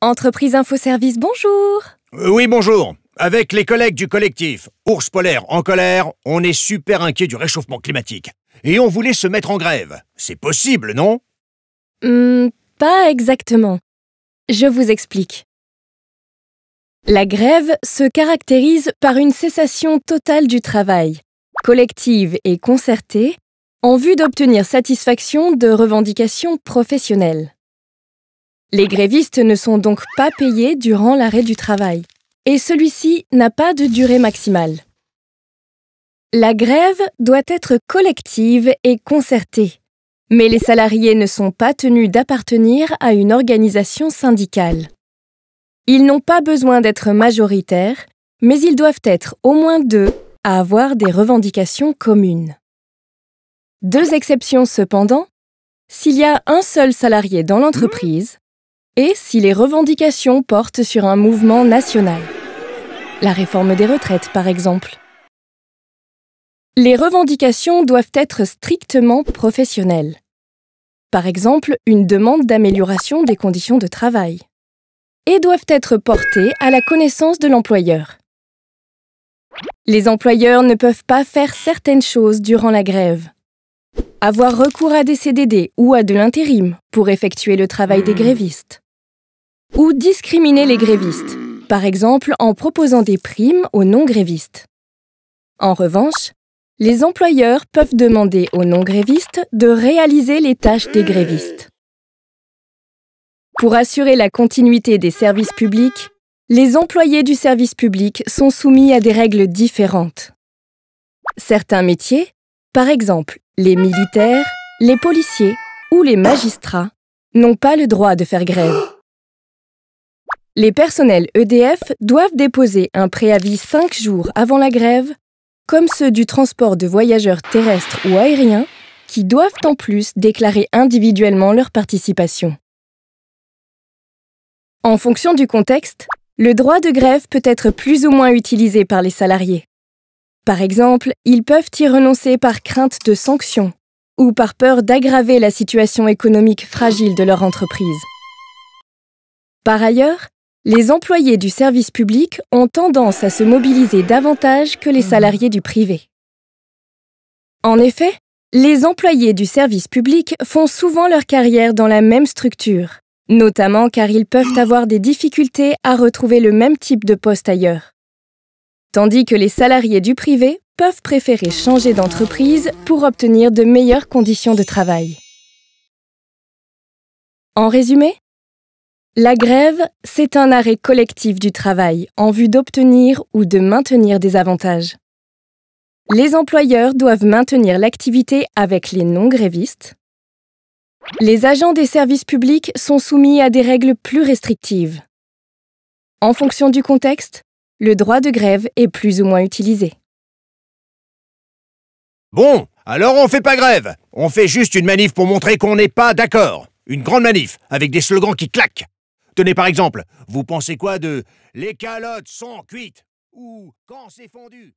Entreprise Infoservice, bonjour! Oui, bonjour. Avec les collègues du collectif Ours Polaire en colère, on est super inquiet du réchauffement climatique. Et on voulait se mettre en grève. C'est possible, non? Pas exactement. Je vous explique. La grève se caractérise par une cessation totale du travail, collective et concertée, en vue d'obtenir satisfaction de revendications professionnelles. Les grévistes ne sont donc pas payés durant l'arrêt du travail, et celui-ci n'a pas de durée maximale. La grève doit être collective et concertée, mais les salariés ne sont pas tenus d'appartenir à une organisation syndicale. Ils n'ont pas besoin d'être majoritaires, mais ils doivent être au moins deux à avoir des revendications communes. Deux exceptions cependant, s'il y a un seul salarié dans l'entreprise et si les revendications portent sur un mouvement national. La réforme des retraites, par exemple. Les revendications doivent être strictement professionnelles. Par exemple, une demande d'amélioration des conditions de travail. Et doivent être portées à la connaissance de l'employeur. Les employeurs ne peuvent pas faire certaines choses durant la grève. Avoir recours à des CDD ou à de l'intérim pour effectuer le travail des grévistes. Ou discriminer les grévistes, par exemple en proposant des primes aux non-grévistes. En revanche, les employeurs peuvent demander aux non-grévistes de réaliser les tâches des grévistes. Pour assurer la continuité des services publics, les employés du service public sont soumis à des règles différentes. Certains métiers, par exemple les militaires, les policiers ou les magistrats, n'ont pas le droit de faire grève. Les personnels EDF doivent déposer un préavis 5 jours avant la grève, comme ceux du transport de voyageurs terrestres ou aériens, qui doivent en plus déclarer individuellement leur participation. En fonction du contexte, le droit de grève peut être plus ou moins utilisé par les salariés. Par exemple, ils peuvent y renoncer par crainte de sanctions ou par peur d'aggraver la situation économique fragile de leur entreprise. Par ailleurs, les employés du service public ont tendance à se mobiliser davantage que les salariés du privé. En effet, les employés du service public font souvent leur carrière dans la même structure, notamment car ils peuvent avoir des difficultés à retrouver le même type de poste ailleurs. Tandis que les salariés du privé peuvent préférer changer d'entreprise pour obtenir de meilleures conditions de travail. En résumé, la grève, c'est un arrêt collectif du travail en vue d'obtenir ou de maintenir des avantages. Les employeurs doivent maintenir l'activité avec les non-grévistes. Les agents des services publics sont soumis à des règles plus restrictives. En fonction du contexte, le droit de grève est plus ou moins utilisé. Bon, alors on fait pas grève. On fait juste une manif pour montrer qu'on n'est pas d'accord. Une grande manif, avec des slogans qui claquent. Tenez par exemple, vous pensez quoi de « Les calottes sont cuites » ou « Quand c'est fondu »